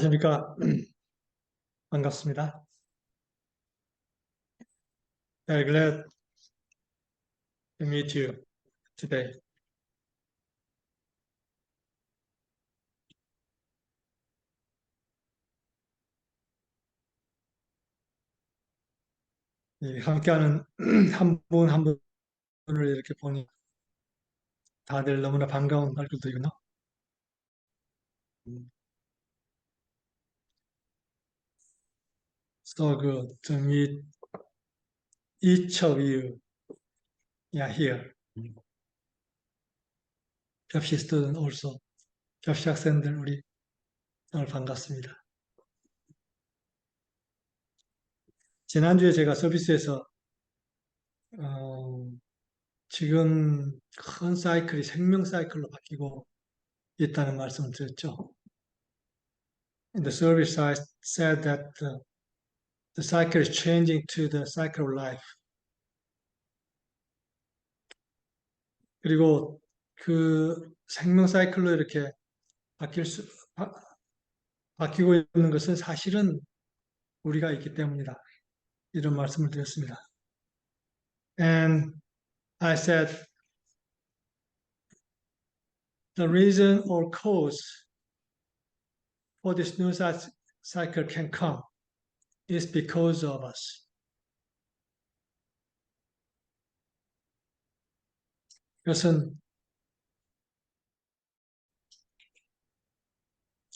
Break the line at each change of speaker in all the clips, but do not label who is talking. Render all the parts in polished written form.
안녕하십니까. 반갑습니다. Very glad to meet you today. 함께하는 한 분 한 분을 이렇게 보니 다들 너무나 반가운 얼굴들이구나. So good to meet each of you. Yeah, here. 접시 student also. 접시 학생들 우리 오늘 반갑습니다. 지난주에 제가 서비스에서 어, 지금 큰 사이클이 생명 사이클로 바뀌고 있다는 말씀을 드렸죠. In the service, I said that the cycle is changing to the cycle of life. 그리고 그 생명 사이클로 이렇게 바뀔 수, 바, 바뀌고 있는 것은 사실은 우리가 있기 때문이다. 이런 말씀을 드렸습니다. And I said the reason or cause for this new cycle can come is because of us. 그것은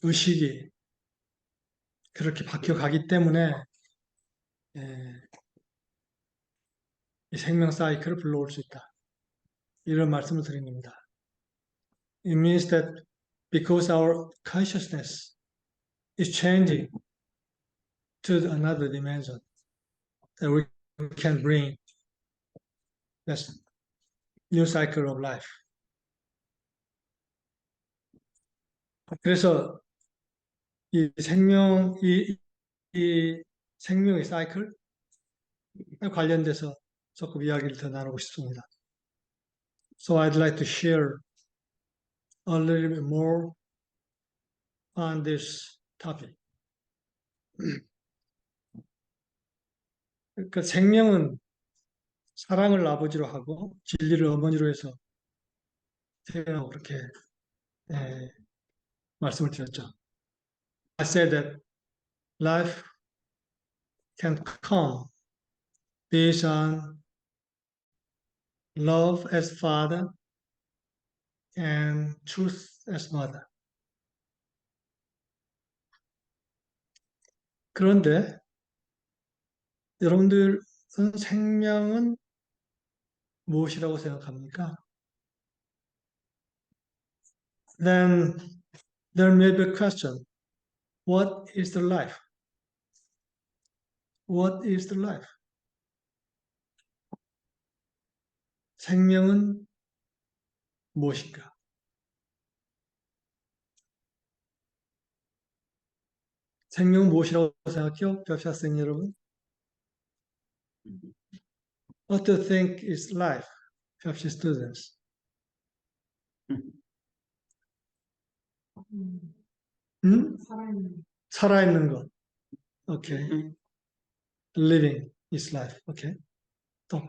의식이 그렇게 바뀌어가기 때문에 이 생명 사이클을 불러올 수 있다. 이런 말씀을 드린 겁니다. It means that because our consciousness is changing to another dimension, that we can bring this new cycle of life. 그래서 이 이 생명의 사이클 관련돼서 조금 이야기를 더 나누고 싶습니다. So I'd like to share a little bit more on this topic. 그 생명은 사랑을 아버지로 하고 진리를 어머니로 해서 태어나고 그렇게 말씀을 드렸죠. I said that life can come based on love as father and truth as mother. 그런데 여러분들은 생명은 무엇이라고 생각합니까? Then there may be a question. What is the life? What is the life? 생명은 무엇인가? 생명은 무엇이라고 생각해요? 교사생 여러분? What do you think is life? 교사 students. 음? 살아있는 것. Okay. Living is life. Okay. 또.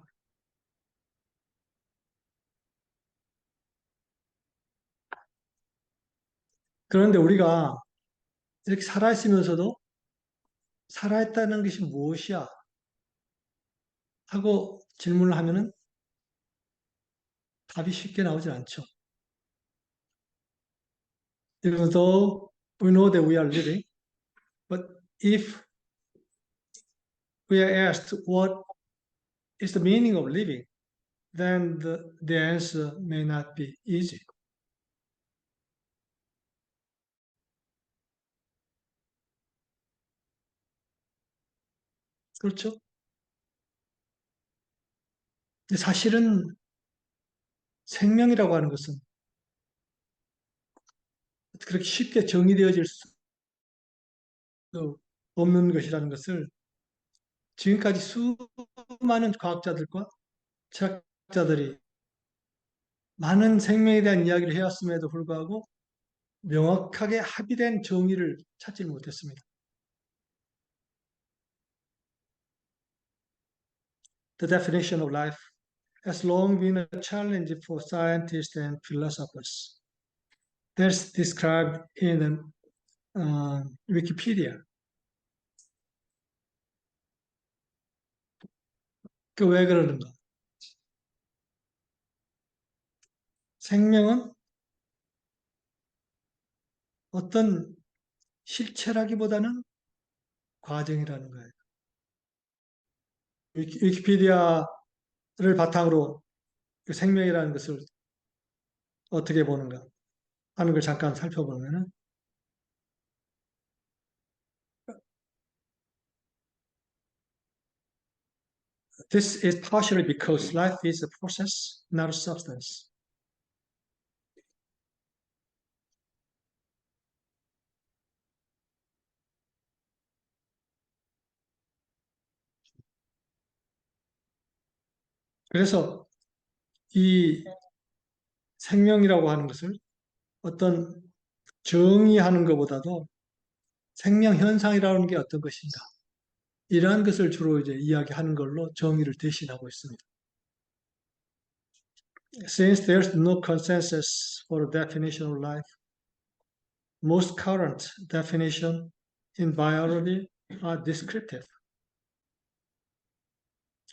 그런데 우리가 이렇게 살아있으면서도 살아있다는 것이 무엇이야? 하고 질문을 하면은 답이 쉽게 나오질 않죠. Even though we know that we are living, but if we are asked what is the meaning of living, then the answer may not be easy. 그렇죠? 근데 사실은 생명이라고 하는 것은 그렇게 쉽게 정의되어질 수 없는 것이라는 것을 지금까지 수많은 과학자들과 철학자들이 많은 생명에 대한 이야기를 해왔음에도 불구하고 명확하게 합의된 정의를 찾지 못했습니다. The definition of life has long been a challenge for scientists and philosophers. That's described in Wikipedia. 그 왜 그러는가? 생명은 어떤 실체라기보다는 과정이라는 거예요. 위키피디아를 바탕으로 그 생명이라는 것을 어떻게 보는가 하는 걸 잠깐 살펴보면은 This is partially because life is a process, not a substance. 그래서 이 생명이라고 하는 것을 어떤 정의하는 것보다도 생명 현상이라는 게 어떤 것인가 이러한 것을 주로 이제 이야기하는 걸로 정의를 대신하고 있습니다. Since there's no consensus for a definition of life, most current definition in biology are descriptive.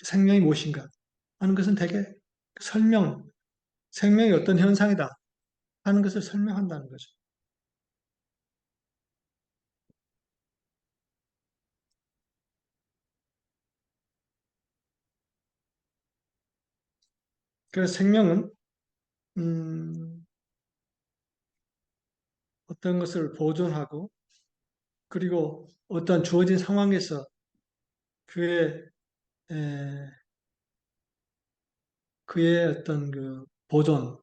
생명이 무엇인가 하는 것은 대개 생명이 어떤 현상이다 하는 것을 설명한다는 거죠. 그래서 생명은 어떤 것을 보존하고 그리고 어떤 주어진 상황에서 그의 에, 그의 어떤 그 보존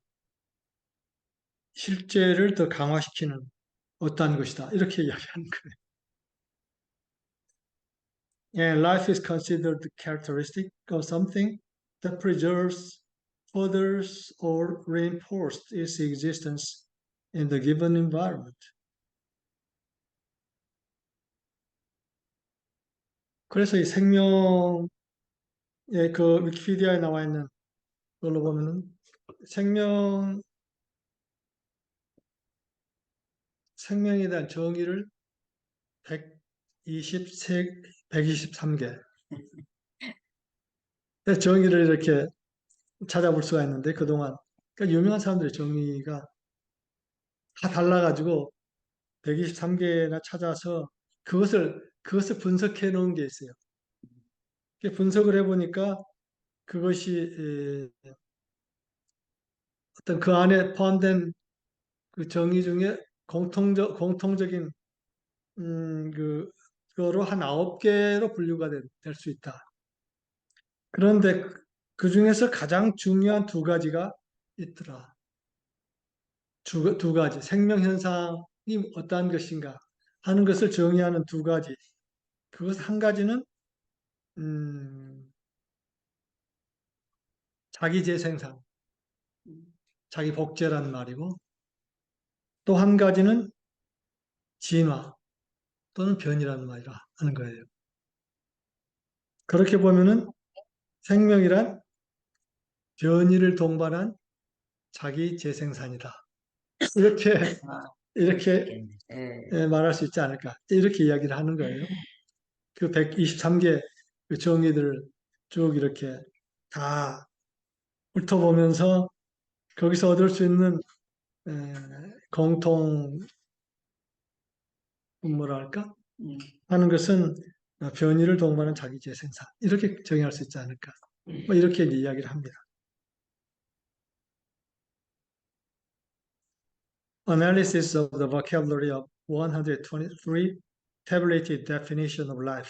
실제를 더 강화시키는 어떠한 것이다 이렇게 이야기하는 거예요. And life is considered the characteristic of something that preserves, furthers, or reinforces its existence in the given environment. 그래서 이 생명의 그 위키피디아에 나와 있는 걸로 보면은 생명에 대한 정의를 123개 정의를 이렇게 찾아볼 수가 있는데 그동안 그러니까 유명한 사람들의 정의가 다 달라가지고 123개나 찾아서 그것을 분석해 놓은 게 있어요. 분석을 해보니까 그것이 어떤 그 안에 포함된 그 정의 중에 공통적인 그거로 한 9개로 분류가 될 수 있다. 그런데 그 중에서 가장 중요한 두 가지가 있더라. 두 가지. 생명 현상이 어떠한 것인가 하는 것을 정의하는 두 가지. 그것 한 가지는, 자기 재생산, 자기 복제라는 말이고, 또 한 가지는 진화 또는 변이라는 말이라 하는 거예요. 그렇게 보면은 생명이란 변이를 동반한 자기 재생산이다. 이렇게 말할 수 있지 않을까. 이렇게 이야기를 하는 거예요. 그 123개 그 정의들을 쭉 이렇게 다 훑어보면서 거기서 얻을 수 있는 공통 뭐랄까 하는 것은 변이를 동반한 자기 재생산 이렇게 정의할 수 있지 않을까. 뭐 이렇게 이야기를 합니다. Analysis of the vocabulary of 123 tabulated definition of life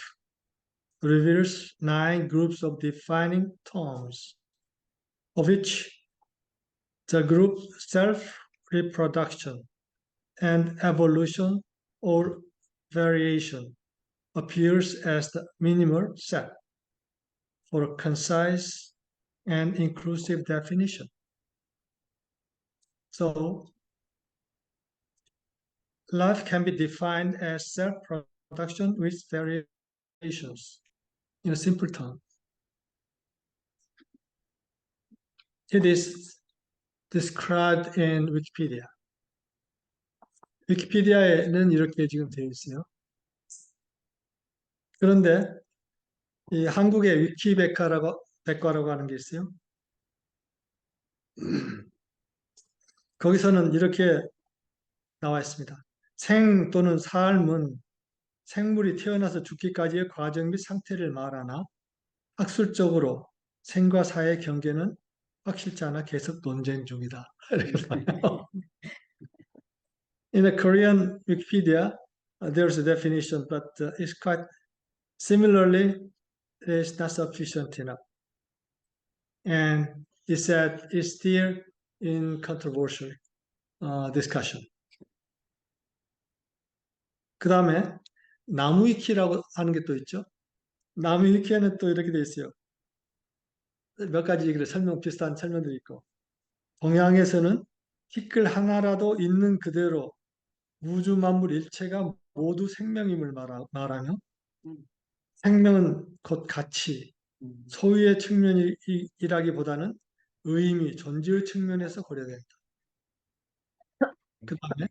reveals 9 groups of defining terms, of which the group self-reproduction and evolution or variation appears as the minimal set for a concise and inclusive definition. So, life can be defined as self-production with variations. In a simple term, it is described in Wikipedia. 위키피디아에는 이렇게 지금 되어 있어요. 그런데 이 한국의 백과라고 하는 게 있어요. 거기서는 이렇게 나와 있습니다. 생 또는 삶은 생물이 태어나서 죽기까지의 과정 및 상태를 말하나 학술적으로 생과 사의 경계는 확실치 않아 계속 논쟁 중이다. 이렇게 봐요. In the Korean Wikipedia, there's a definition, but it's quite similarly, it's not sufficient enough. And it said it's still in controversial discussion. 그 다음에 나무위키라고 하는 게 또 있죠. 나무위키에는 또 이렇게 돼 있어요. 몇 가지 비슷한 설명들이 있고, 동양에서는 티끌 하나라도 있는 그대로 우주 만물 일체가 모두 생명임을 말하며 생명은 곧 가치, 소유의 측면이라기보다는 의미, 존재의 측면에서 고려된다. 그 다음에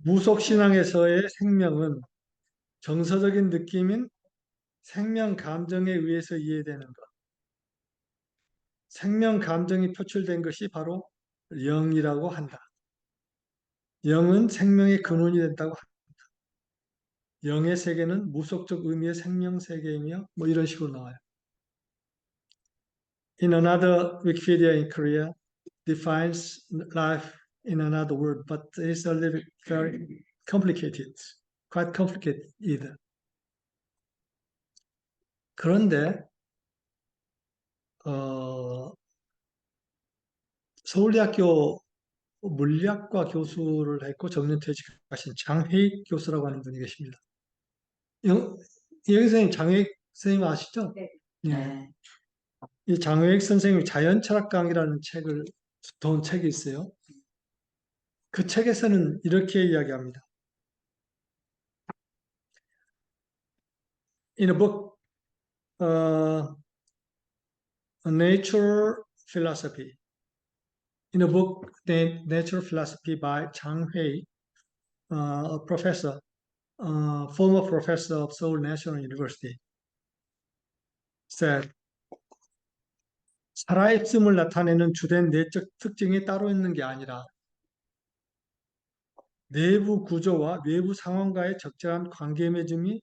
무속신앙에서의 생명은 정서적인 느낌인 생명 감정에 의해서 이해되는 것. 생명 감정이 표출된 것이 바로 영이라고 한다. 영은 생명의 근원이 된다고 한다. 영의 세계는 무속적 의미의 생명 세계이며 뭐 이런 식으로 나와요. In another Wikipedia in Korea defines life in another word, but it's a little very complicated, quite complicated either. 그런데 서울대학교 물리학과 교수를 했고 정년퇴직하신 장회익 교수라고 하는 분이 계십니다. 여기 선생님 장회익 선생님 아시죠?
네.
네. 이 장회익 선생님이 자연철학강이라는 책을 돈 책이 있어요. 그 책에서는 이렇게 이야기합니다. In a book, Nature Philosophy. In a book named Nature Philosophy by Chang Hui, a professor, former professor of Seoul National University, said, 살아있음을 나타내는 주된 내적 특징이 따로 있는 게 아니라 내부 구조와 외부 상황과의 적절한 관계 맺음이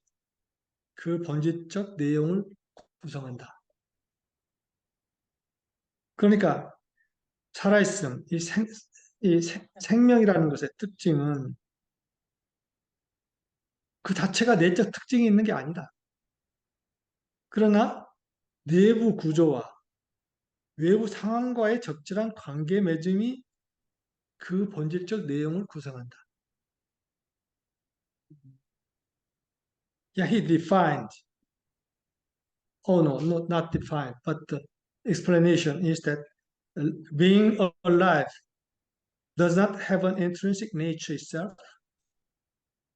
그 본질적 내용을 구성한다. 그러니까 살아있음, 이 생명이라는 것의 특징은 그 자체가 내적 특징이 있는 게 아니다. 그러나 내부 구조와 외부 상황과의 적절한 관계 맺음이 그 본질적 내용을 구성한다. Yeah, he defined. Oh no, not defined, but the explanation is that being alive does not have an intrinsic nature itself,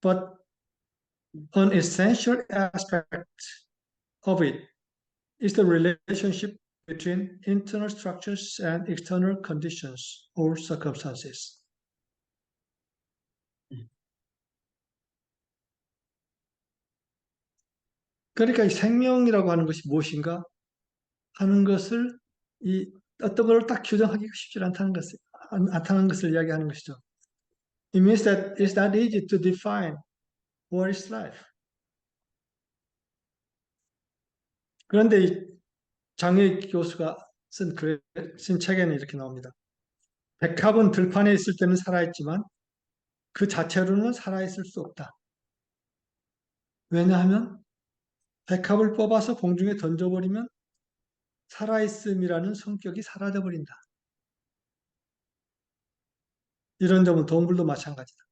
but an essential aspect of it is the relationship between internal structures and external conditions or circumstances. 그러니까 이 생명이라고 하는 것이 무엇인가 하는 것을 이 어떤 걸 딱 규정하기가 쉽지 않다는 것을 이야기하는 것이죠. It means that it's not easy to define what is life. 그런데 이 장혜익 교수가 쓴 책에는 이렇게 나옵니다. 백합은 들판에 있을 때는 살아있지만 그 자체로는 살아있을 수 없다. 왜냐하면 백합을 뽑아서 공중에 던져버리면 살아있음이라는 성격이 사라져버린다. 이런 점은 동물도 마찬가지다.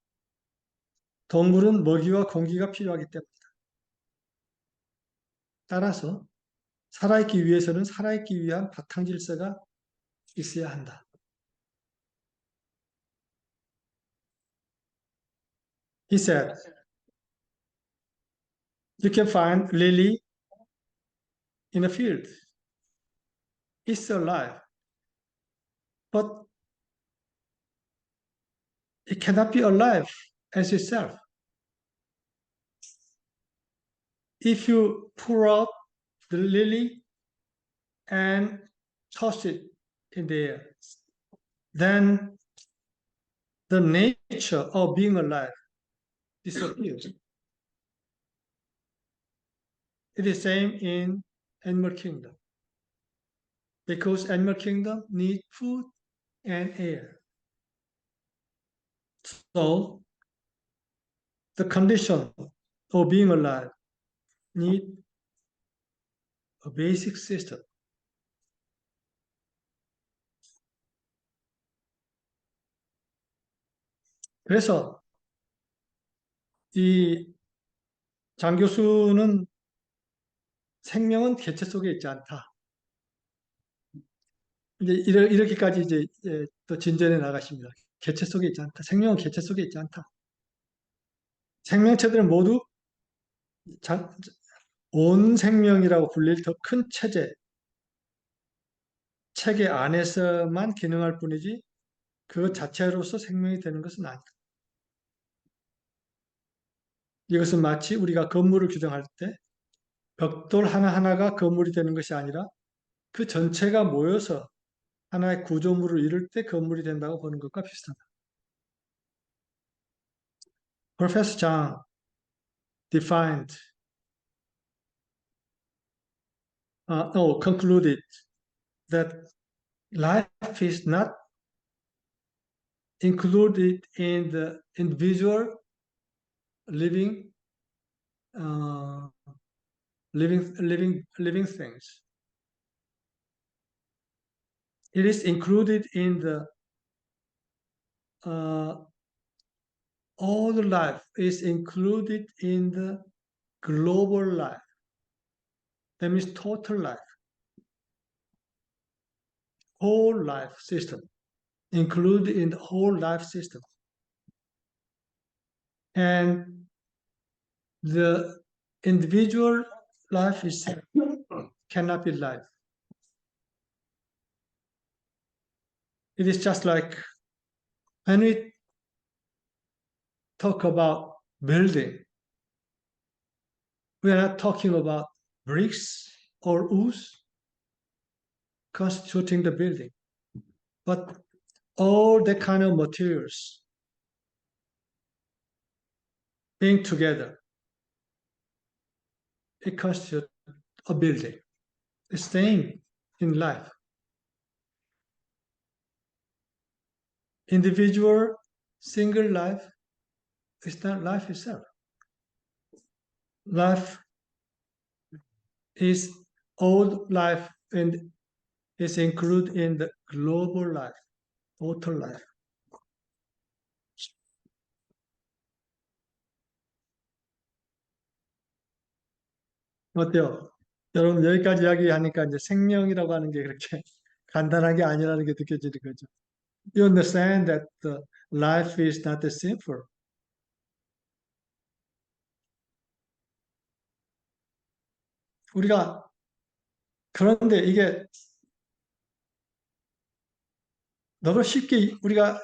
동물은 먹이와 공기가 필요하기 때문이다. 따라서 살아있기 위해서는 살아있기 위한 바탕 질서가 있어야 한다. He said, you can find lily in a field. It's alive, but it cannot be alive as itself. If you pour out the lily and toss it in the air, then the nature of being alive disappears. It is same in animal kingdom because animal kingdom need food and air. So the condition of being alive need a basic system. 그래서 이 장 교수는 생명은 개체 속에 있지 않다. 이제 이렇게까지 이제 또 진전해 나가십니다. 개체 속에 있지 않다. 생명은 개체 속에 있지 않다. 생명체들은 모두 온 생명이라고 불릴 더 큰 체계 안에서만 기능할 뿐이지 그 자체로서 생명이 되는 것은 아니다. 이것은 마치 우리가 건물을 규정할 때 벽돌 하나하나가 건물이 되는 것이 아니라 그 전체가 모여서 하나의 구조물을 이룰 때 건물이 된다고 보는 것과 비슷하다. Professor Zhang defined, concluded that life is not included in the individual living, uh, living things. It is included in the all the life is included in the global life. That means total life, whole life system, included in the whole life system. And the individual life itself cannot be life. It is just like when we talk about building, we are not talking about bricks or ooze constituting the building, but all the kind of materials being together, it constitutes a building. The same in life. Individual, single life is not life itself. Life is all life and is included in the global life, total life. 어때요? 여러분 여기까지 이야기하니까 이제 생명이라고 하는 게 그렇게 간단한 게 아니라는 게 느껴지는 거죠. You understand that the life is not that simple. 우리가 그런데 이게 너무 쉽게 우리가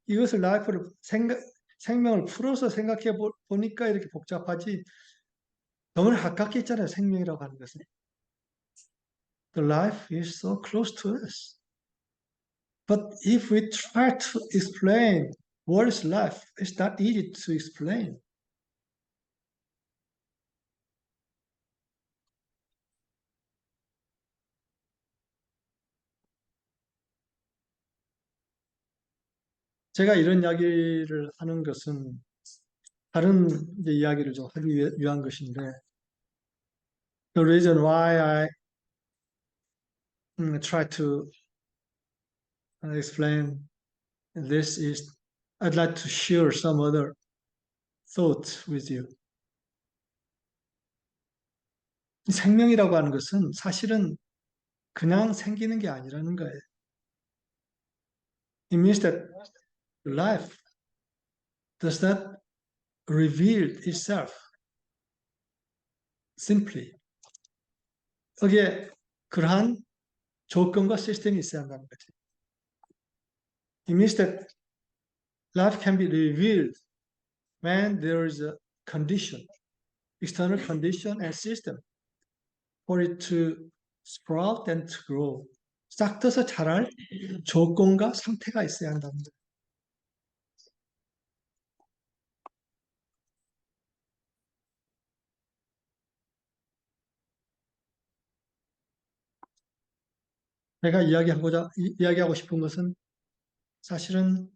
이것을 라이프를 생명을 풀어서 생각해 보니까 이렇게 복잡하지. 너무 가깝게 있잖아요. 생명이라고 하는 것은. The life is so close to us. But if we try to explain what is life, it's not easy to explain. 제가 이런 이야기를 하는 것은 다른 이야기를 좀 하기 위한 것인데, the reason why I try to explain this is I'd like to share some other thoughts with you. 생명이라고 하는 것은 사실은 그냥 생기는 게 아니라는 거예요. It means that life does that reveal itself simply. 여기에 그러한 조건과 시스템이 있어야 한다는 거지. It means that life can be revealed when there is a condition, external condition and system for it to sprout and to grow. 싹 트서 자랄 조건과 상태가 있어야 한답니다. 내가 이야기하고 싶은 것은 사실은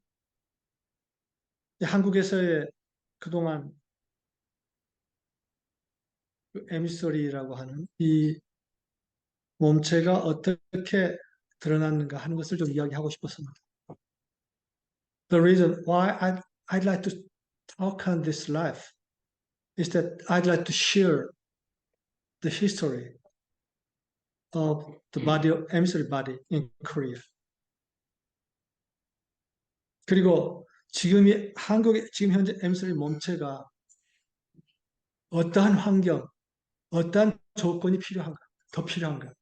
한국에서의 그동안 에미소리라고 하는 이 몸체가 어떻게 드러났는가 하는 것을 좀 이야기하고 싶었습니다. The reason why I'd like to talk on this life is that I'd like to share the history of the body of emissary body in Korea. 그리고 한국의 지금 현재 emissary 몸체가 어떠한 환경, 어떠한 조건이 필요한가, 더 필요한가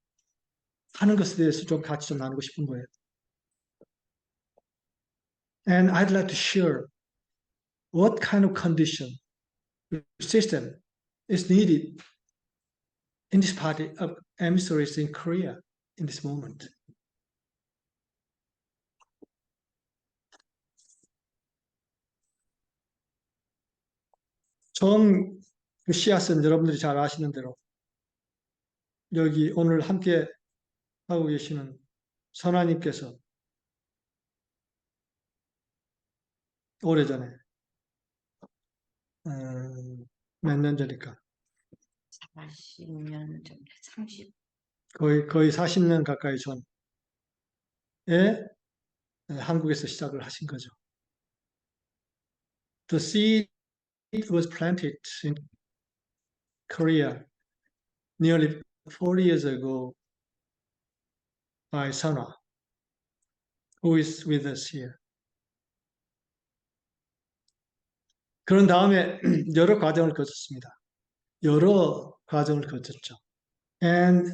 하는 것에 대해서 좀 같이 좀 나누고 싶은 거예요. And I'd like to share what kind of condition, system is needed in this party of emissaries in Korea in this moment. 처음 그 씨앗은 여러분들이 잘 아시는 대로 여기 오늘 함께 하고 계시는 선아님께서 오래전에 몇 년 전일까?
40년 전, 30.
거의 40년 가까이 전에 한국에서 시작을 하신 거죠. The seed was planted in Korea nearly 40 years ago by Sana, who is with us here. 그런 다음에 여러 과정을 거쳤습니다. 여러 과정을 거쳤죠. And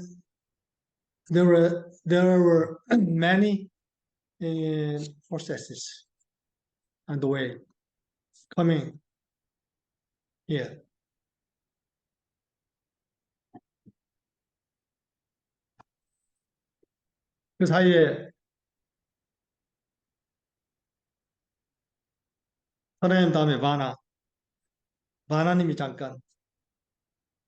there were many processes on the way coming here. 그 사이에 하나님 다음에 바나님이 잠깐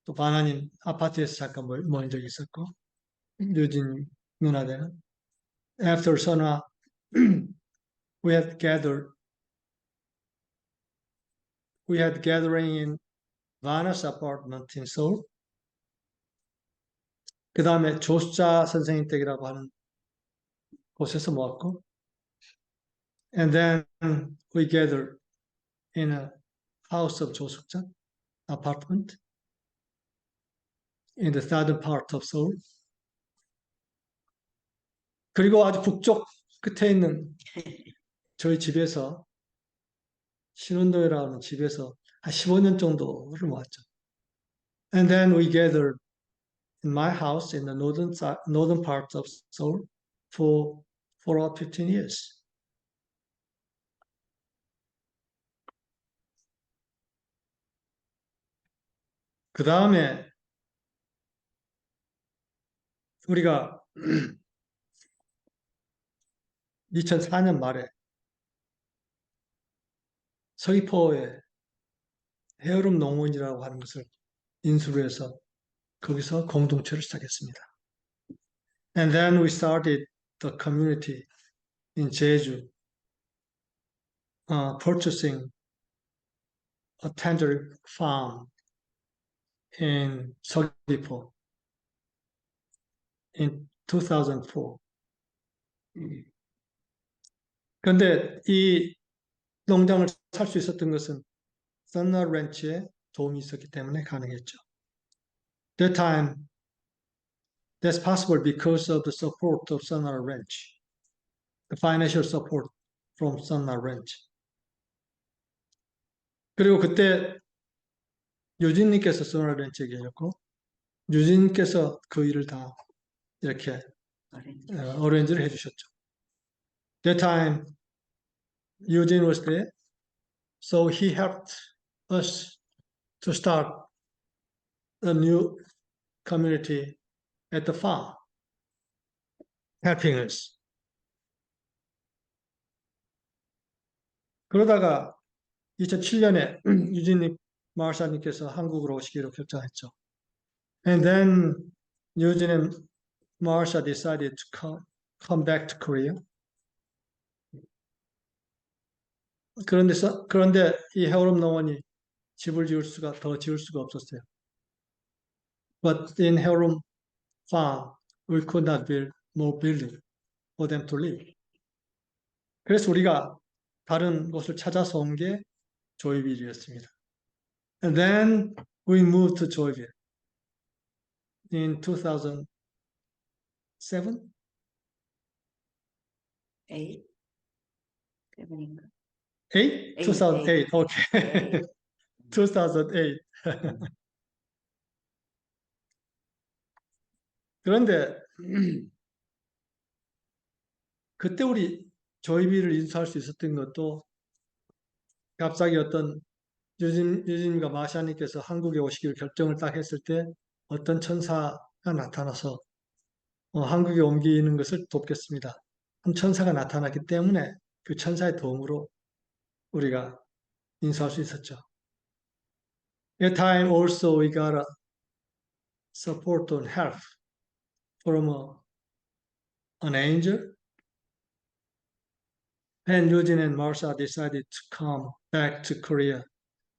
또 바나님 아파트에서 잠깐 모인 적이 있었고 유진 누나들은 after Sona we had gathering in Vana's apartment in Seoul. 그 다음에 조수자 선생님 댁이라고 하는 곳에서 모았고 and then we gathered in a house of 조숙자 apartment in the southern part of Seoul. 그리고 아주 북쪽 끝에 있는 저희 집에서 신운동이라고 하는 집에서 한 15년 정도를 모았죠. And then we gathered in my house in the northern part of Seoul for 15 years. 그 다음에 우리가 2004년 말에 서귀포에 헤어룸 농원이라고 하는 것을 인수를 해서 거기서 공동체를 시작했습니다. And then we started the community in Jeju, purchasing a tangerine farm in 서귀포 in 2004. 그런데 이 농장을 살 수 있었던 것은 Sunna Ranch의 도움이 있었기 때문에 가능했죠. That time, that's possible because of the support of Sunna Ranch, the financial support from Sunna Ranch. 그리고 그때 유진님께서 소나렌책이었고 유진님께서 그 일을 다 이렇게 어레인지를 해주셨죠. That time Eugene was there, so he helped us to start a new community at the farm, helping us. 그러다가 2007년에 유진님 마을사님께서 한국으로 오시기로 결정했죠. And then Eugene and Marsha decided to come back to Korea. 그런데 이 해오름 농원이 집을 더 지을 수가 없었어요. But in 해오름 farm, we could not build more building for them to live. 그래서 우리가 다른 곳을 찾아서 온 게 조이빌이었습니다. And then we moved to Joyville in 2007?
8? 7인가?
8? 2008. Okay. 2008. 그런데 그때 우리 조이비를 인수할 수 있었던 것도 갑자기 어떤 유진과 마샤님께서 한국에 오시기로 결정을 딱 했을 때 어떤 천사가 나타나서 한국에 옮기는 것을 돕겠습니다. 한 천사가 나타났기 때문에 그 천사의 도움으로 우리가 인수할 수 있었죠. At time also we got a support and help from an angel. When Eugene and Marsha decided to come back to Korea,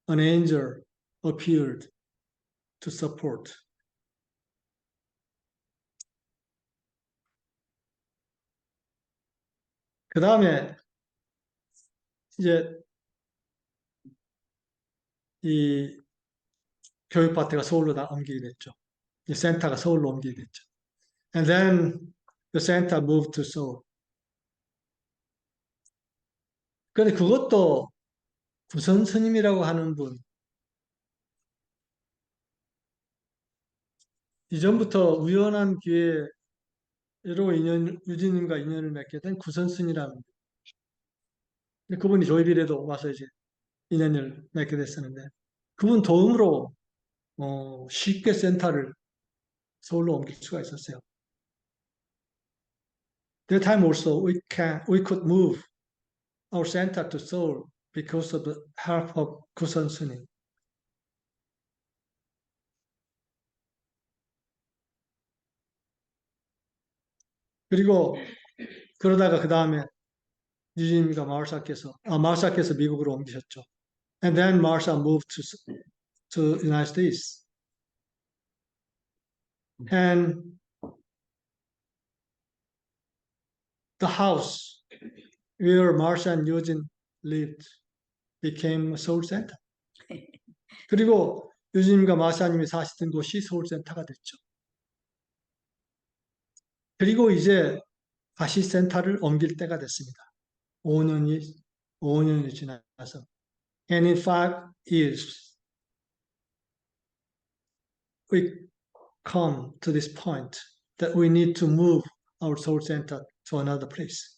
an angel appeared to support. 그 다음에 이제 이 교육파트가 서울로 다 옮기게 됐죠. 이 센터가 서울로 옮기게 됐죠. And then the center moved to Seoul. 근데 그것도 구선 스님이라고 하는 분, 이전부터 우연한 기회로 유진님과 인연을 맺게 된 구선 스님이라는 분. 그분이 조이빌에도 와서 이제 인연을 맺게 됐었는데, 그분 도움으로 쉽게 센터를 서울로 옮길 수가 있었어요. That time also we could move our center to Seoul because of the help of 구선 스님. 그리고 그러다가 그 다음에 유진과 마르샤께서 미국으로 옮기셨죠. And then Marsha moved to United States. And the house where Marsha and Eugene lived became a Seoul Center. 그리고 유진과 마샤님이 사시던 곳이 서울센터가 됐죠. 그리고 이제 다시 센터를 옮길 때가 됐습니다. 5년이 지나서. And in 5 years, we come to this point that we need to move our soul center to another place.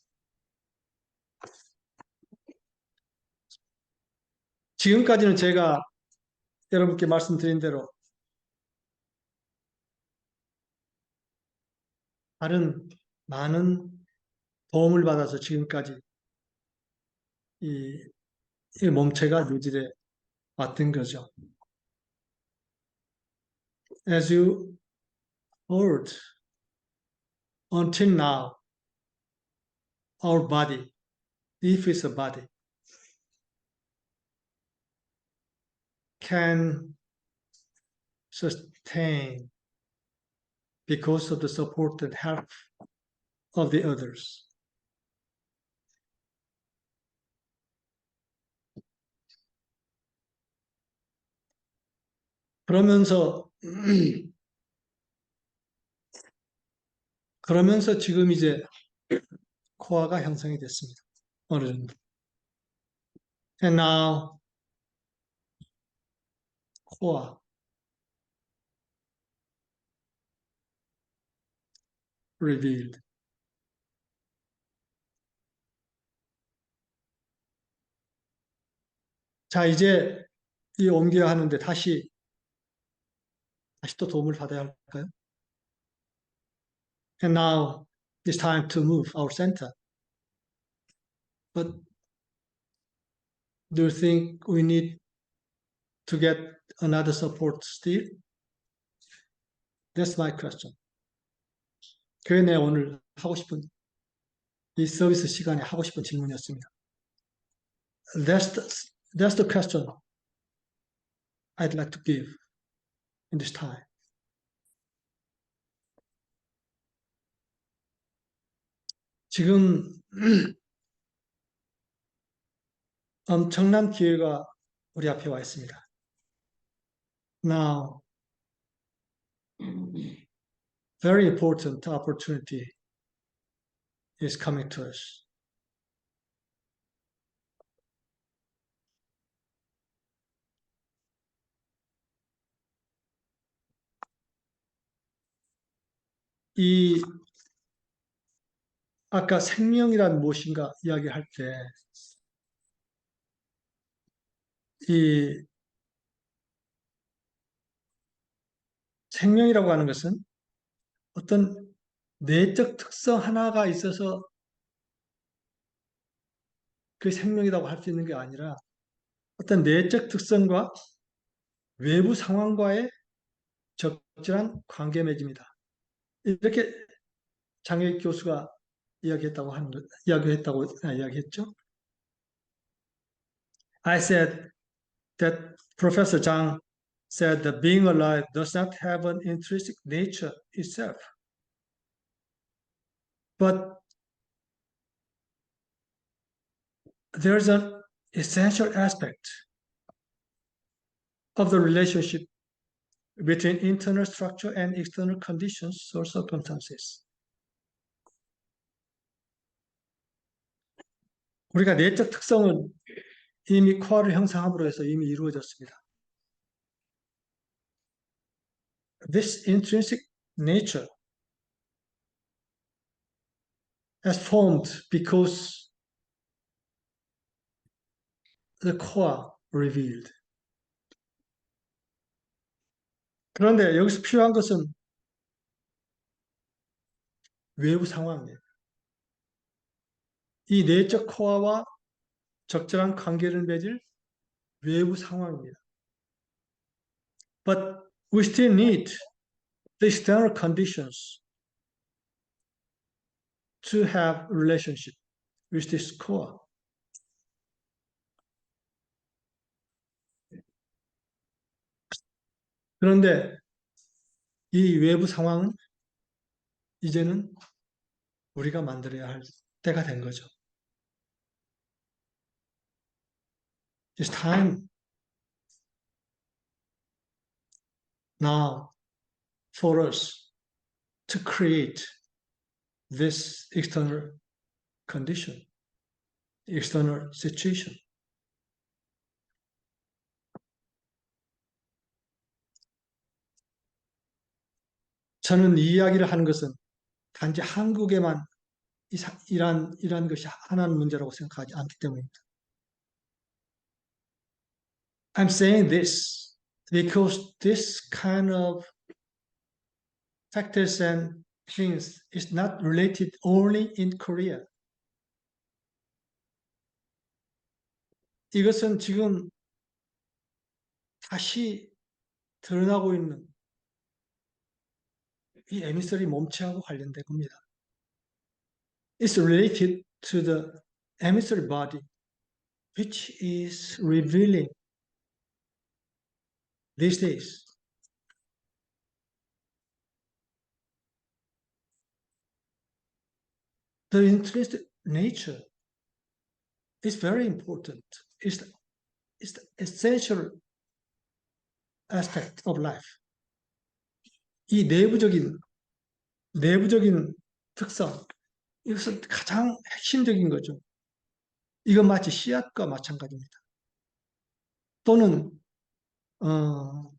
지금까지는 제가 여러분께 말씀드린 대로 다른 많은 도움을 받아서 지금까지 이 몸체가 유지돼 왔던 거죠. As you heard, until now, our body, if it's a body, can sustain because of the support and help of the others. 그러면서 지금 이제 코어가 형성이 됐습니다. 어느 정도. And now core revealed. 자, 이제 이 옮겨야 하는데 다시 또 도움을 받아야 할까요? And now it's time to move our center. But do you think we need to get another support still? That's my question. 그게 내 오늘 하고 싶은 이 서비스 시간에 하고 싶은 질문이었습니다. That's the question I'd like to give in this time. 지금 엄청난 기회가 우리 앞에 와 있습니다. Now, very important opportunity is coming to us. 이 아까 생명이란 무엇인가 이야기할 때 이 생명이라고 하는 것은 어떤 내적 특성 하나가 있어서 그 생명이라고 할 수 있는 게 아니라 어떤 내적 특성과 외부 상황과의 적절한 관계 맺입니다. 이렇게 장혁 교수가 이야기했죠. I said that Professor Zhang said that being alive does not have an intrinsic nature itself, but there's an essential aspect of the relationship between internal structure and external conditions or circumstances. 우리가 내적 특성은 이미 코어를 형성함으로 해서 이미 이루어졌습니다. This intrinsic nature has formed because the core revealed. 그런데 여기서 필요한 것은 외부 상황이에요. 이 내적 코어와 적절한 관계를 맺을 외부 상황입니다. But we still need the external conditions to have relationship with this core. 그런데 이 외부 상황은 이제는 우리가 만들어야 할 때가 된 거죠. It's time now for us to create this external condition, external situation. 저는 이 이야기를 하는 것은 단지 한국에만 이란 것이 하나의 문제라고 생각하지 않기 때문입니다. I'm saying this because this kind of factors and things is not related only in Korea. 이것은 지금 다시 드러나고 있는 이 에미서리 몸체하고 관련된 겁니다. It's related to the emissary body, which is revealing these days. The intrinsic nature is very important. It's the essential aspect of life. 이 내부적인 특성, 이것은 가장 핵심적인 거죠. 이건 마치 씨앗과 마찬가지입니다. 또는 어,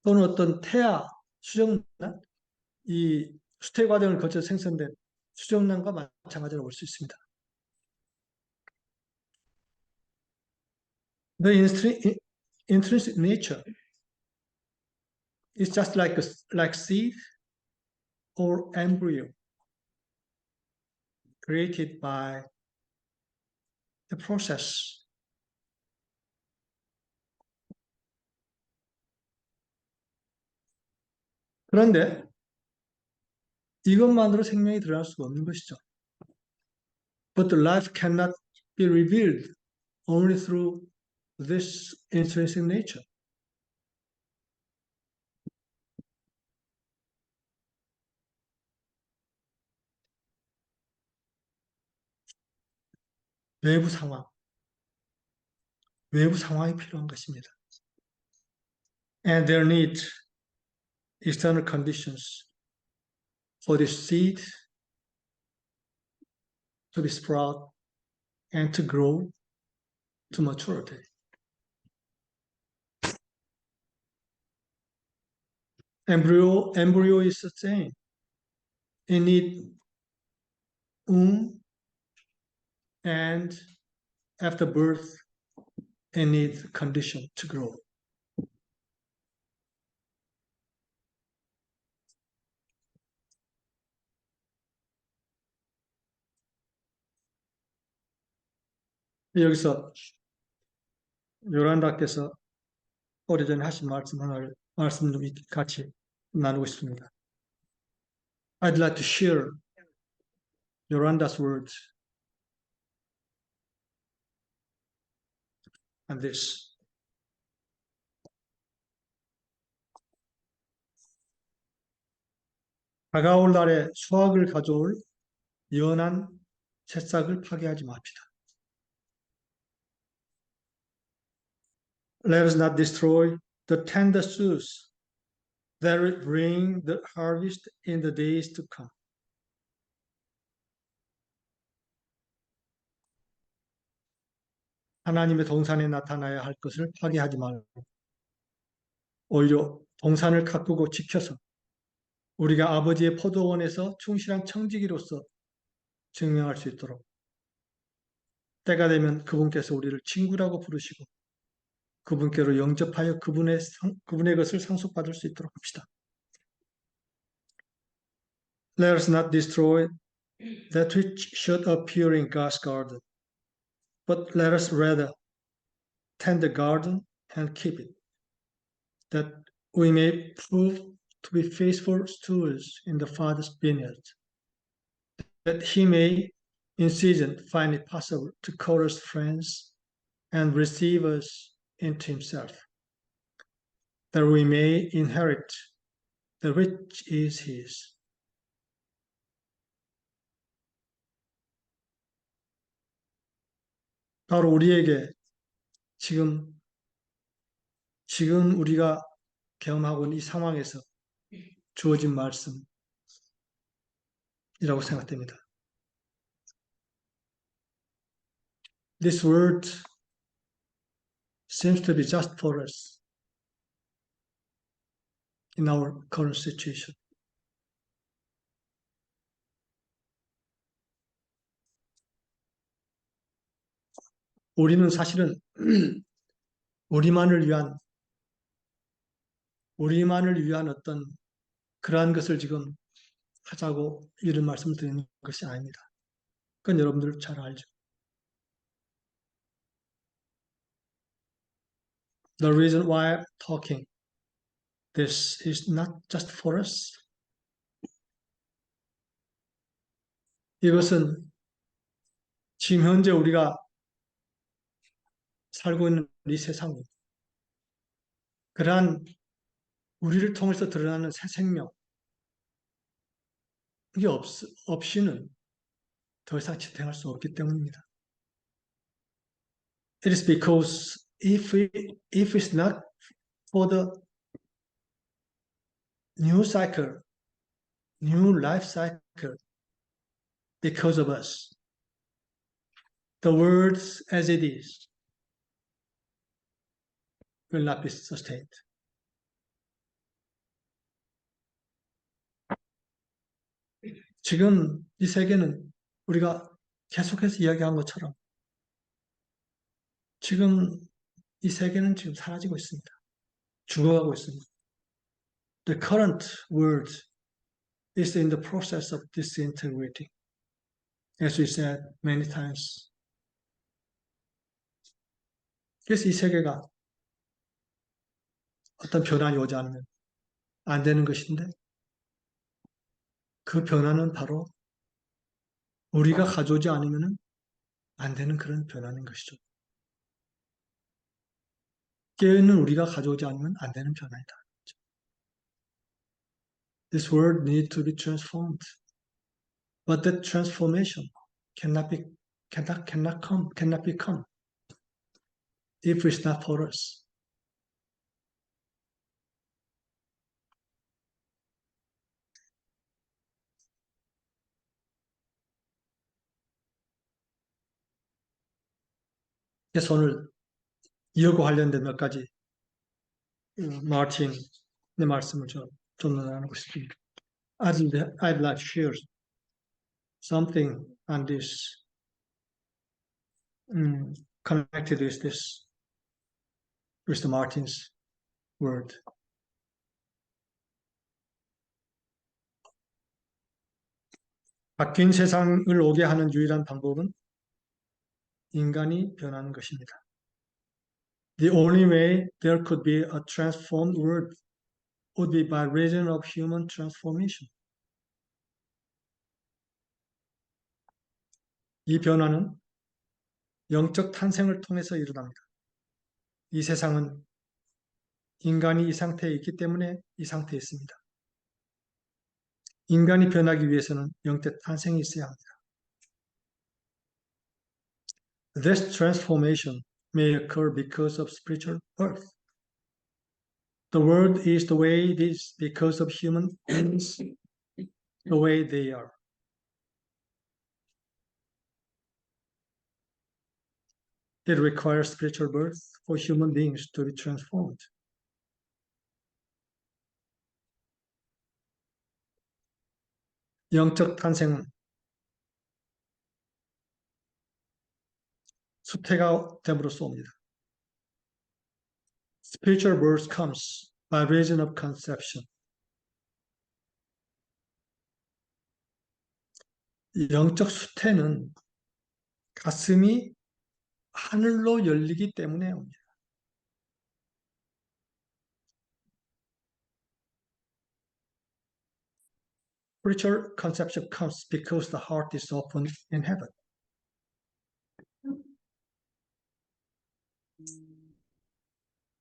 또는 어떤 태아, 수정란, 이 수태 과정을 거쳐 생성된 수정란과 마찬가지로 볼 수 있습니다. The intrinsic nature is just like seed or embryo created by the process. 그런데 이것만으로 생명이 드러날 수가 없는 것이죠. But the life cannot be revealed only through this intrinsic nature. 외부 상황, 외부 상황이 필요한 것입니다. And there need external conditions for the seed to be sprout and to grow to maturity. Embryo is the same. It needs womb, and after birth, it needs condition to grow. 여기서 요란다께서 오래전에 하신 말씀 좀 같이 나누고 싶습니다. I'd like to share Yoranda's words on this. 다가올 날에 수확을 가져올 연한 새싹을 파괴하지 맙시다. Let us not destroy the tender shoots that will bring the harvest in the days to come. 하나님의 동산에 나타나야 할 것을 파괴하지 말고 오히려 동산을 가꾸고 지켜서 우리가 아버지의 포도원에서 충실한 청지기로서 증명할 수 있도록 때가 되면 그분께서 우리를 친구라고 부르시고 그분께로 영접하여 그분의 것을 상속받을 수 있도록 합시다. Let us not destroy that which should appear in God's garden, but let us rather tend the garden and keep it, that we may prove to be faithful stewards in the Father's vineyard, that He may in season find it possible to call us friends and receive us into Himself, that we may inherit the which is His. 바로 우리에게 지금 우리가 경험하고 있는 이 상황에서 주어진 말씀이라고 생각됩니다. This word seems to be just for us in our current situation. 우리는 사실은 우리만을 위한 어떤 그러한 것을 지금 하자고 이런 말씀을 드리는 것이 아닙니다. 그건 여러분들 잘 알죠. The reason why I'm talking this is not just for us. 이것은 지금 현재 우리가 살고 있는 이 세상, 그러한 우리를 통해서 드러나는 새 생명, 이게 없이는 더 이상 지탱할 수 없기 때문입니다. It is because if it's not for the new cycle, new life cycle because of us. The world as it is will not be sustained. 지금 이 세계는 우리가 계속해서 이야기한 것처럼 지금 이 세계는 지금 사라지고 있습니다. 죽어가고 있습니다. The current world is in the process of disintegrating, as we said many times. 그래서 이 세계가 어떤 변화가 오지 않으면 안 되는 것인데 그 변화는 바로 우리가 가져오지 않으면 안 되는 그런 변화인 것이죠. 깨어있는 우리가 가져오지 않으면 안 되는 변화이다. This world needs to be transformed. But that transformation cannot become if it's not for us. 그래서 오늘 이하고 관련된 몇 가지 마틴의 말씀을 좀 나누고 싶습니다. I'd like to share something on this connected with this, with the Martin's word. 바뀐 세상을 오게 하는 유일한 방법은 인간이 변하는 것입니다. The only way there could be a transformed world would be by reason of human transformation. 이 변화는 영적 탄생을 통해서 일어납니다. 이 세상은 인간이 이 상태에 있기 때문에 이 상태에 있습니다. 인간이 변하기 위해서는 영적 탄생이 있어야 합니다. This transformation may occur because of spiritual birth. The world is the way it is because of human beings, the way they are. It requires spiritual birth for human beings to be transformed. 영적 탄생은 수태가 됨으로써 옵니다. Spiritual birth comes by reason of conception. 영적 수태는 가슴이 하늘로 열리기 때문에 옵니다. Spiritual conception comes because the heart is open in heaven.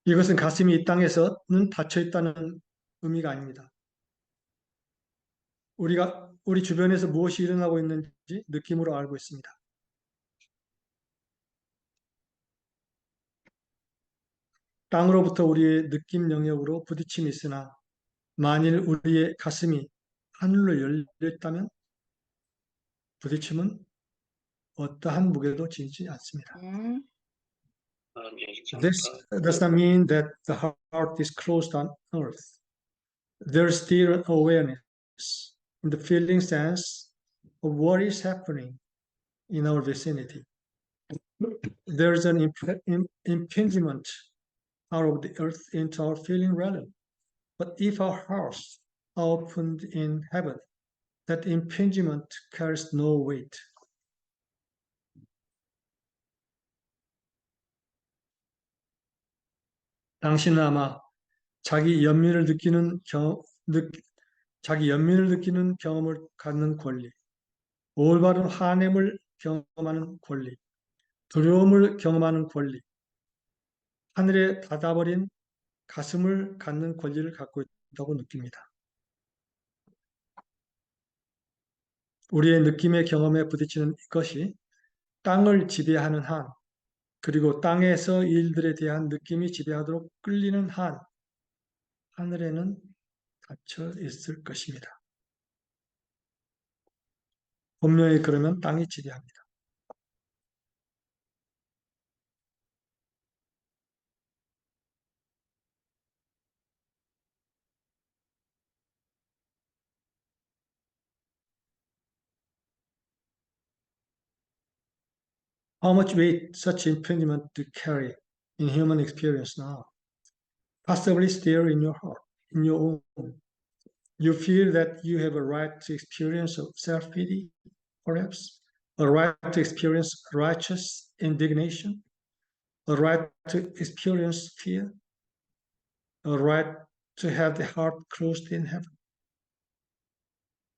이것은 가슴이 이 땅에서는 닫혀 있다는 의미가 아닙니다. 우리 주변에서 무엇이 일어나고 있는지 느낌으로 알고 있습니다. 땅으로부터 우리의 느낌 영역으로 부딪힘이 있으나 만일 우리의 가슴이 하늘로 열렸다면 부딪힘은 어떠한 무게도 지지 않습니다. This does not mean that the heart is closed on earth. There's still an awareness in the feeling sense of what is happening in our vicinity. There's an impingement out of the earth into our feeling realm. But if our hearts are opened in heaven, that impingement carries no weight. 당신은 아마 자기 연민을 느끼는 경험을 갖는 권리, 올바른 환эм을 경험하는 권리, 두려움을 경험하는 권리, 하늘에 닫아버린 가슴을 갖는 권리를 갖고 있다고 느낍니다. 우리의 느낌의 경험에 부딪히는 이것이 땅을 지배하는 한, 그리고 땅에서 일들에 대한 느낌이 지배하도록 끌리는 한, 하늘에는 닫혀 있을 것입니다. 본명이 그러면 땅이 지리합니다. How much weight such impingement to carry in human experience now? Possibly still in your heart, in your own. You feel that you have a right to experience self-pity, perhaps, a right to experience righteous indignation, a right to experience fear, a right to have the heart closed in heaven.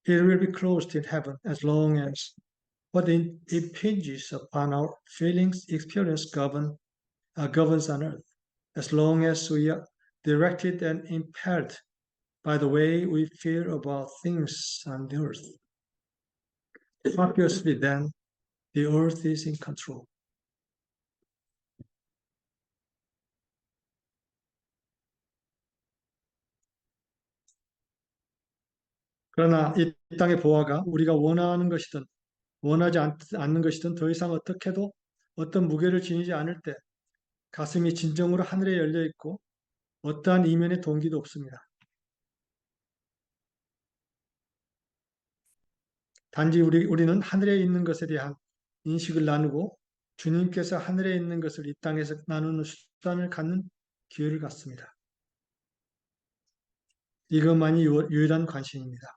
It will be closed in heaven as long as what impinges upon our feelings, experience governs on earth, as long as we are directed and impelled by the way we feel about things on the earth. Obviously, then, the earth is in control. 그러나 이 땅의 보화가 우리가 원하는 것이든 원하지 않는 것이든 더 이상 어떻게 해도 어떤 무게를 지니지 않을 때 가슴이 진정으로 하늘에 열려 있고 어떠한 이면의 동기도 없습니다. 단지 우리는 하늘에 있는 것에 대한 인식을 나누고 주님께서 하늘에 있는 것을 이 땅에서 나누는 수단을 갖는 기회를 갖습니다. 이것만이 유일한 관심입니다.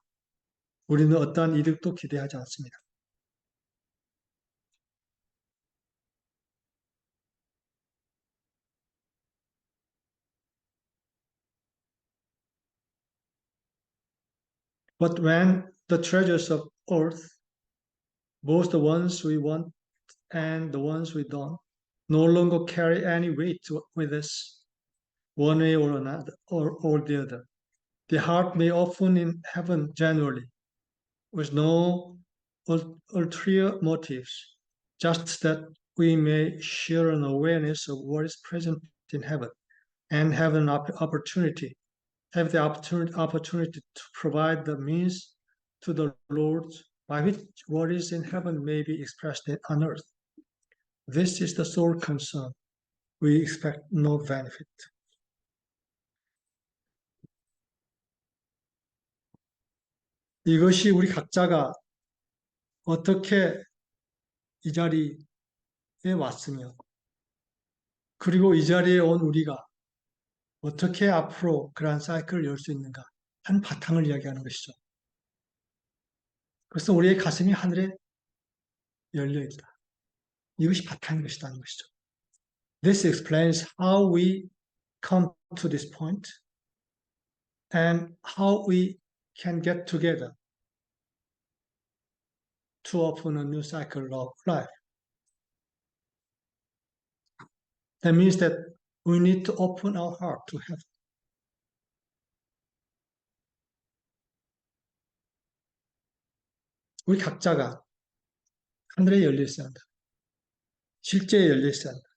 우리는 어떠한 이득도 기대하지 않습니다. But when the treasures of earth, both the ones we want and the ones we don't, no longer carry any weight with us, one way or another, or the other, the heart may open in heaven generally, with no ulterior motives, just that we may share an awareness of what is present in heaven and have the opportunity to provide the means to the Lord by which what is in heaven may be expressed on earth. This is the sole concern. We expect no benefit. 이것이 우리 각자가 어떻게 이 자리에 왔으며, 그리고 이 자리에 온 우리가 어떻게 앞으로 그러한 사이클을 열 수 있는가 한 바탕을 이야기하는 것이죠. 그래서 우리의 가슴이 하늘에 열려 있다. 이것이 바탕인 것이라는 것이죠. This explains how we come to this point and how we can get together to open a new cycle of life. That means that we need to open our heart to heaven. 우리 각자가 하늘에 열려 있어야 한다. 실제에 열려 있어야 한다.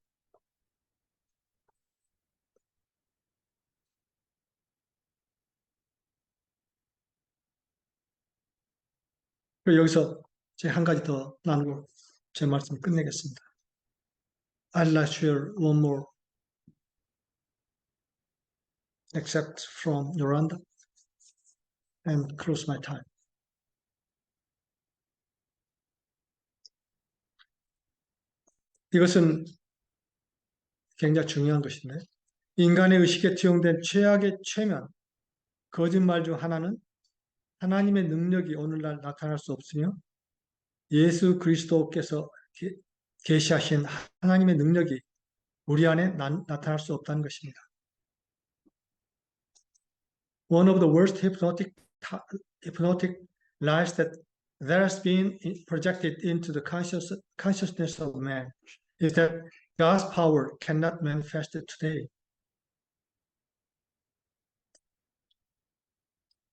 그리고 여기서 제가 한 가지 더 나누고 제 말씀을 끝내겠습니다. I'd like to share one more except from Yolanda and close my time. 이것은 굉장히 중요한 것인데, 인간의 의식에 투영된 최악의 최면, 거짓말 중 하나는 하나님의 능력이 오늘날 나타날 수 없으며 예수 그리스도께서 계시하신 하나님의 능력이 우리 안에 나타날 수 없다는 것입니다. One of the worst hypnotic lies that has been projected into the consciousness of man is that God's power cannot manifest today.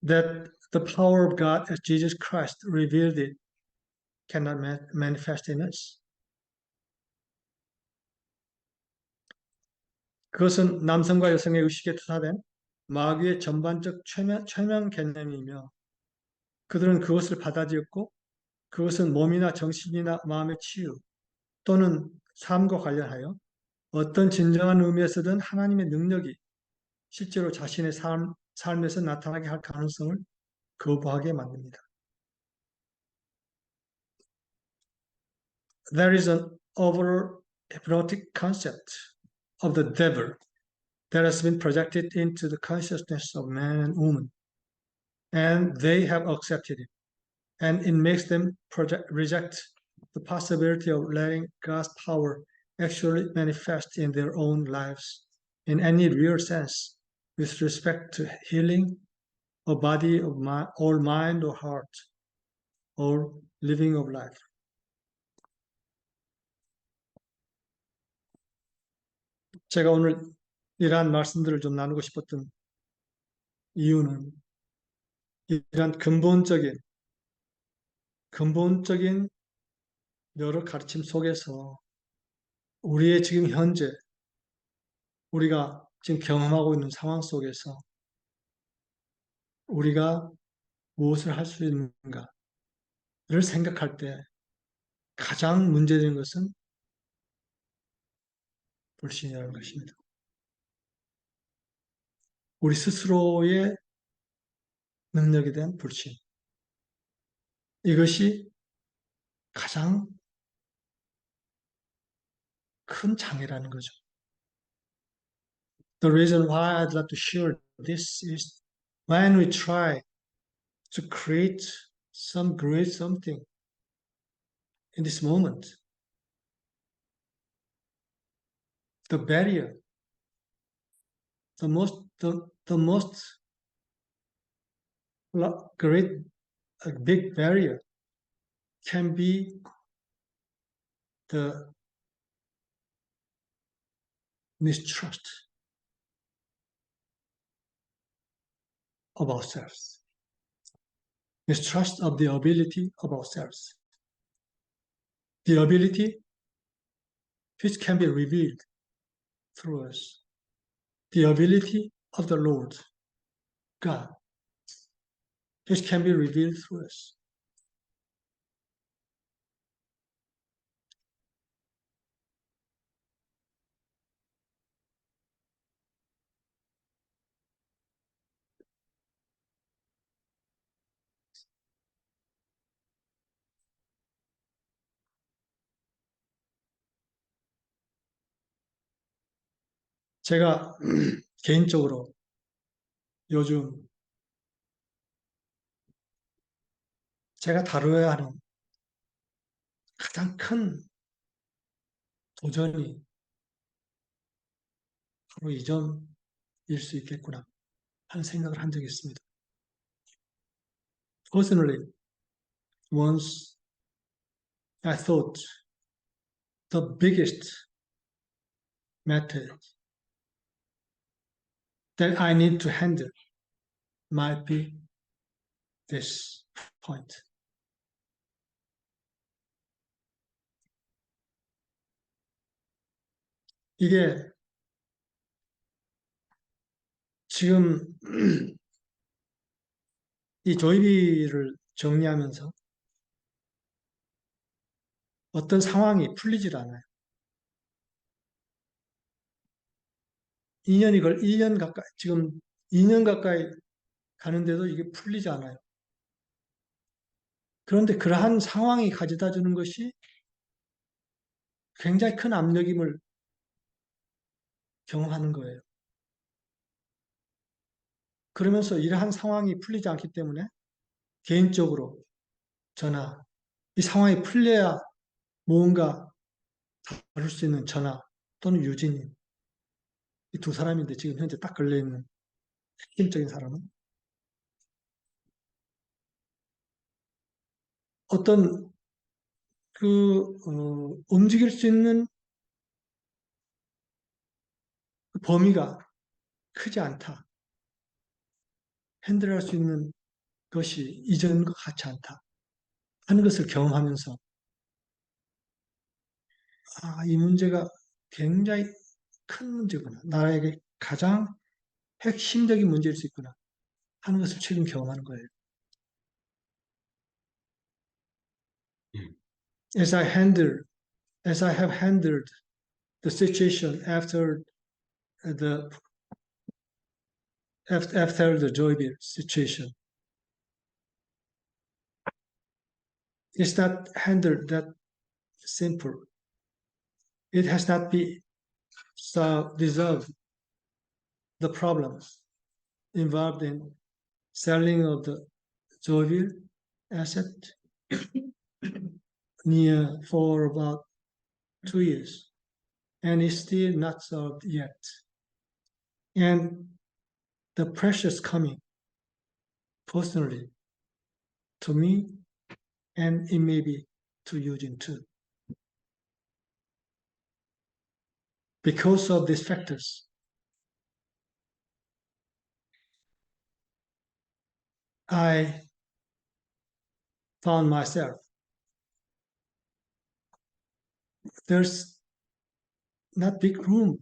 That the power of God as Jesus Christ revealed it cannot manifest in us. 그것은 남성과 여성의 의식에 투사된 마귀의 전반적 최면 개념이며 그들은 그것을 받아들였고 그것은 몸이나 정신이나 마음의 치유 또는 삶과 관련하여 어떤 진정한 의미에서든 하나님의 능력이 실제로 자신의 삶에서 나타나게 할 가능성을 거부하게 만듭니다. There is an overall hypnotic concept of the devil that has been projected into the consciousness of man and woman, and they have accepted it. And it makes them reject the possibility of letting God's power actually manifest in their own lives in any real sense with respect to healing a body of mind, or mind or heart or living of life. 제가 오늘 이러한 말씀들을 좀 나누고 싶었던 이유는 이러한 근본적인 여러 가르침 속에서 우리의 지금 현재 우리가 지금 경험하고 있는 상황 속에서 우리가 무엇을 할 수 있는가를 생각할 때 가장 문제되는 것은 불신이라는 것입니다. 우리 스스로의 능력에 대한 불신. 이것이 가장 큰 장애라는 거죠. The reason why I'd like to share this is when we try to create some great something in this moment, the barrier, the most great, big barrier can be the mistrust of ourselves, mistrust of the ability of ourselves, the ability which can be revealed through us, the ability of the Lord God, which can be revealed through us. 제가 개인적으로 요즘 제가 다뤄야 하는 가장 큰 도전이 바로 이 점일 수 있겠구나 하는 생각을 한 적이 있습니다. Personally, once I thought the biggest method that I need to handle might be this point. 이게 지금 이 조이비를 정리하면서 어떤 상황이 풀리질 않아요. 1년 가까이, 지금 2년 가까이 가는데도 이게 풀리지 않아요. 그런데 그러한 상황이 가져다 주는 것이 굉장히 큰 압력임을 경험하는 거예요. 그러면서 이러한 상황이 풀리지 않기 때문에 개인적으로 저나 이 상황이 풀려야 무언가 다룰 수 있는 저나 또는 유진님 이 두 사람인데 지금 현재 딱 걸려있는 핵심적인 사람은 어떤 움직일 수 있는 범위가 크지 않다. 핸들할 수 있는 것이 이전과 같지 않다. 하는 것을 경험하면서 이 문제가 굉장히 큰 문제구나. 나에게 가장 핵심적인 문제일 수 있구나. 하는 것을 최근 경험하는 거예요. as I have handled the situation after the Joybird situation, it's not handled that simple. It has not been resolved the problems involved in selling of the Joybird asset near for about 2 years, and it's still not solved yet. And the pressure is coming personally to me, and it may be to Eugene too. Because of these factors, I found myself there's not big room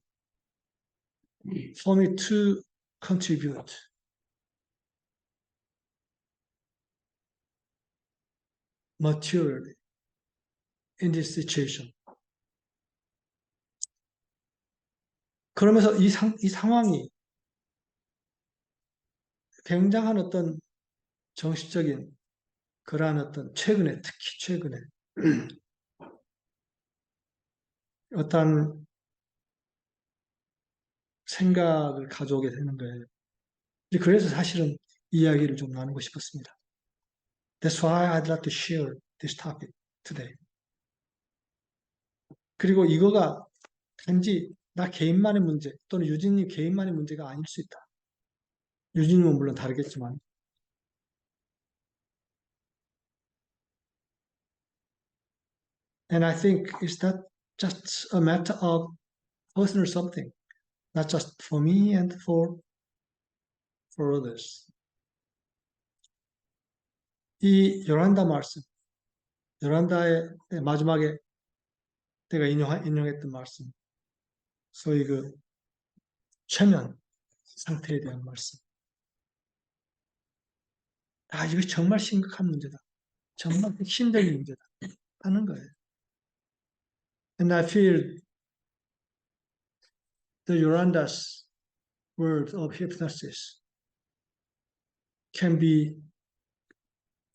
for me to contribute. Materially in this situation. 그러면서 이 상황이 굉장한 어떤 정신적인 그러한 어떤 최근에 특히 최근에 어떤 생각을 가져오게 되는 거예요. 그래서 사실은 이야기를 좀 나누고 싶었습니다. That's why I'd like to share this topic today. 그리고 이거가 단지 나 개인만의 문제 또는 유진님 개인만의 문제가 아닐 수 있다. 유진님은 물론 다르겠지만 And I think it's not just a matter of personal something, not just for me and for others. 이 요란다 말씀, 요란다의 마지막에 내가 인용했던 말씀, 소위 그 최면 상태에 대한 말씀. 아, 이거 정말 심각한 문제다. 정말 핵심적인 문제다. 하는 거예요. And I feel the Yoranda's word of hypnosis can be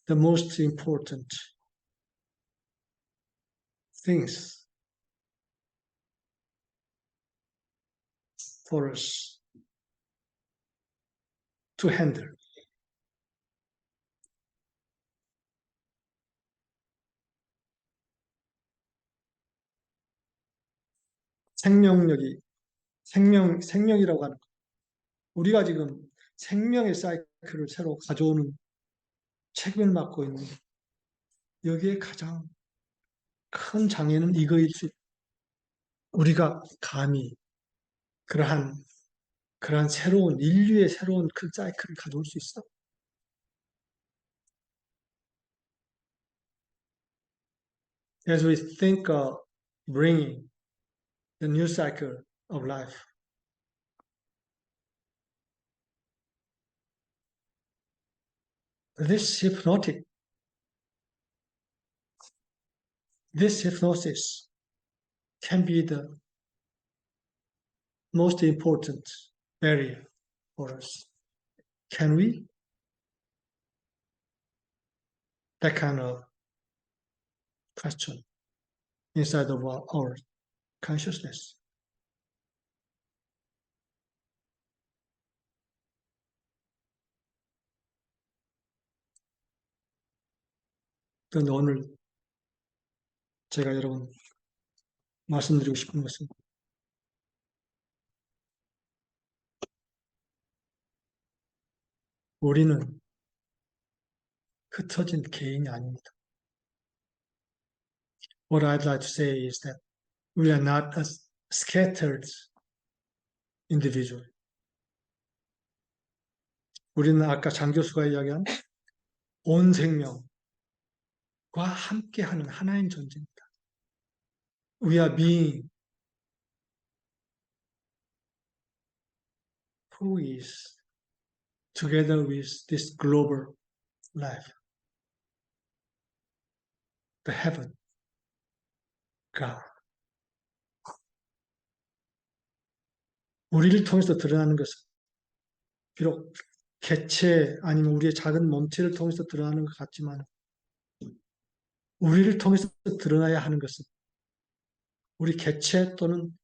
the most important things for us to handle. 생명이라고 하는 것. 우리가 지금 생명의 사이클을 새로 가져오는 책임을 맡고 있는 여기에 가장 큰 장애는 이거일 수 있다. 우리가 감히 그러한 새로운 인류의 새로운 큰 사이클을 가져올 수 있어. As we think of bringing the new cycle of life, this hypnosis can be the most important barrier for us. Can we? That kind of question inside of our consciousness. 그런데 오늘 제가 여러분 말씀드리고 싶은 것은 우리는 흩어진 개인이 아닙니다. What I'd like to say is that we are not a scattered individual. 우리는 아까 장 교수가 이야기한 온 생명과 함께하는 하나인 존재입니다. We are being who is together with this global life, the heaven, God. 우리를 통해서 드러나는 것은 비록 개체 아니면 우리의 작은 몸체를 통해서 드러나는 것 같지만 우리를 통해서 드러나야 하는 것은 우리 개체 또는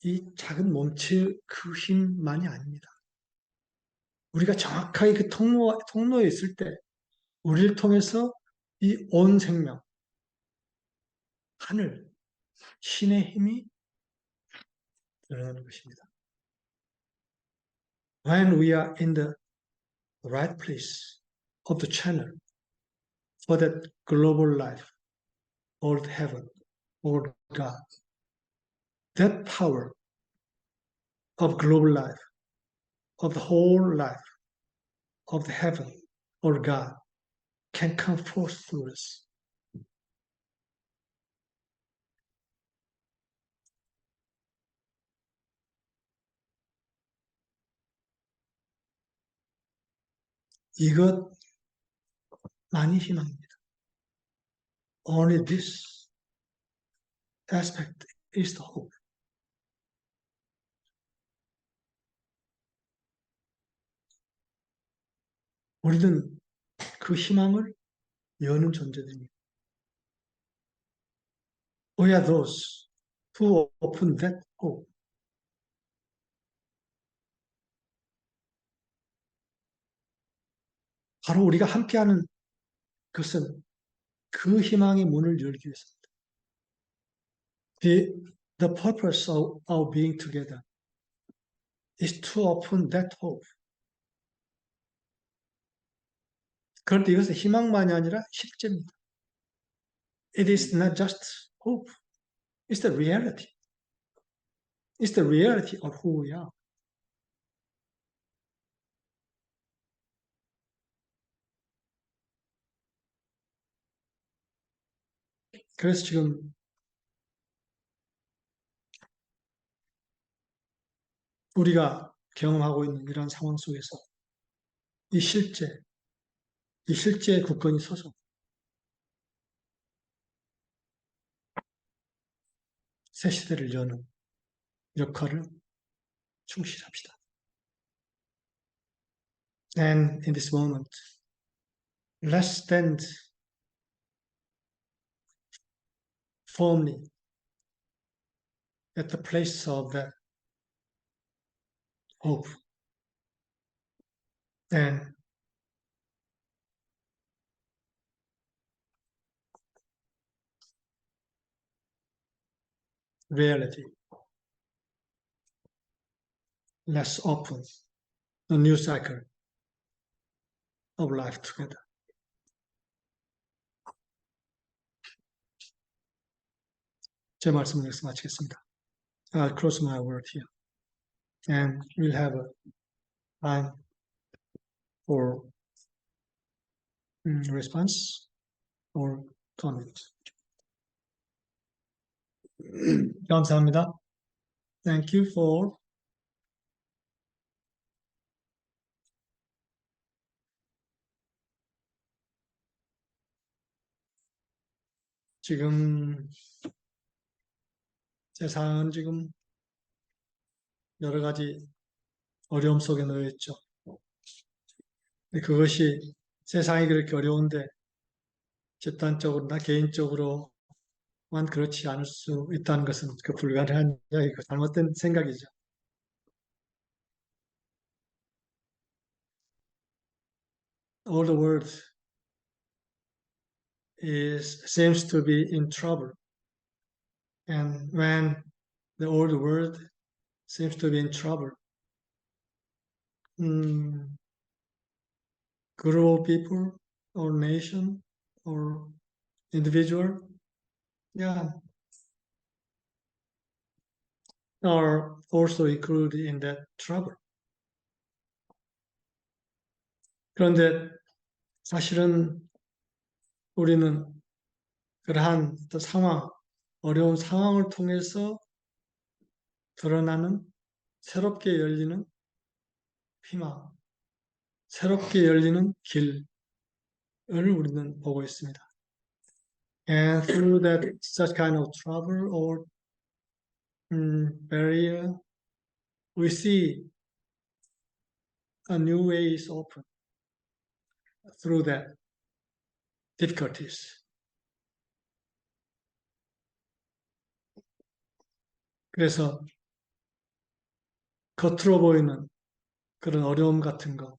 이 작은 몸체의 그 힘만이 아닙니다. 우리가 정확하게 그 통로에 있을 때 우리를 통해서 이 온 생명, 하늘, 신의 힘이 드러나는 것입니다. When we are in the right place of the channel for that global life, or heaven, or God, that power of global life, of the whole life, of the heaven, or God, can come forth through us. 이것만이 희망입니다. Only this aspect is the hope. 우리는 그 희망을 여는 존재들입니다. We are those who open that hope. 바로 우리가 함께하는 것은 그 희망의 문을 열기 위해서입니다. The purpose of our being together is to open that hope. 그런데 이것은 희망만이 아니라 실제입니다. It is not just hope. It's the reality. It's the reality of who we are. 그래서 지금 우리가 경험하고 있는 이런 상황 속에서 이 실제 국권이 서서 새 시대를 여는 역할을 충실합시다. And in this moment, let's stand firmly at the place of that hope and reality. Let's open a new cycle of life together. 제 말씀을 여기서 마치겠습니다. I'll close my word here. And we'll have a time for response or comment. 감사합니다. Thank you for 지금 세상은 지금 여러 가지 어려움 속에 놓여 있죠. 그것이 세상이 그렇게 어려운데 집단적으로나 개인적으로만 그렇지 않을 수 있다는 것은 그 불가능한 이야기고 잘못된 생각이죠. All the world seems to be in trouble. And when the old world seems to be in trouble, group of people or nation or individual, are also included in that trouble. 그런데 사실은 우리는 그러한 또 어려운 상황을 통해서 드러나는 새롭게 열리는 희망, 새롭게 열리는 길을 우리는 보고 있습니다. And through that such kind of trouble or barrier, we see a new way is open through that difficulties. 그래서 겉으로 보이는 그런 어려움 같은 거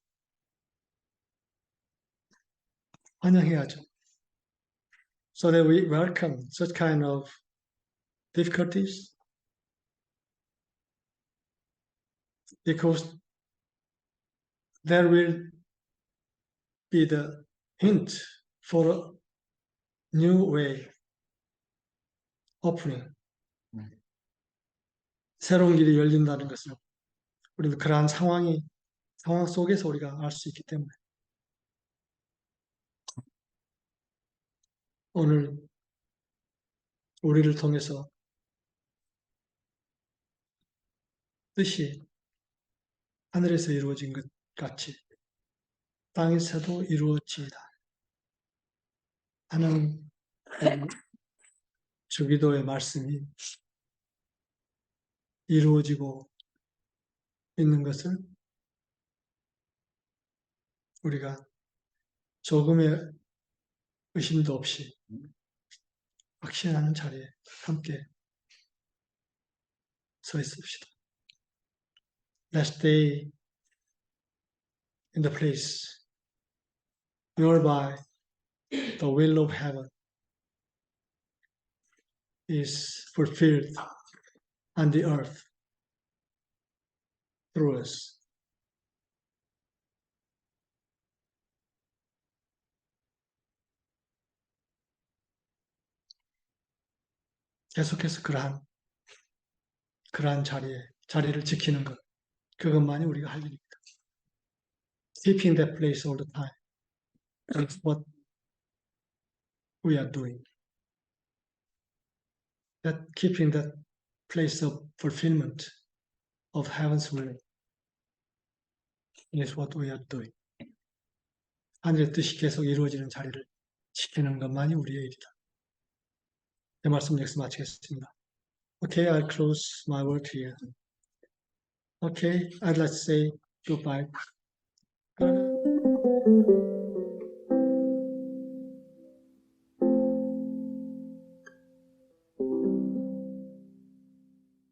환영해야죠. So that we welcome such kind of difficulties because there will be the hint for a new way opening. 새로운 길이 열린다는 것을 우리는 그러한 상황 속에서 우리가 알 수 있기 때문에 오늘 우리를 통해서 뜻이 하늘에서 이루어진 것 같이 땅에서도 이루어지이다 하는 주기도의 말씀이 이루어지고 있는 것을 우리가 조금의 의심도 없이 확신하는 자리에 함께 서 있읍시다. Let's stay in the place whereby the will of heaven is fulfilled on the earth through us. 계속해서 그러한 자리를 지키는 것, 그것만이 우리가 할 일입니다. Keeping that place all the time. That's what we are doing. That keeping that place of fulfillment of heaven's will is what we are doing. 하늘의 뜻이 계속 이루어지는 자리를 지키는 것만이 우리의 일이다. 내 말씀 여기서 마치겠습니다. Okay, I'll close my word here. Okay, I'd like to say goodbye.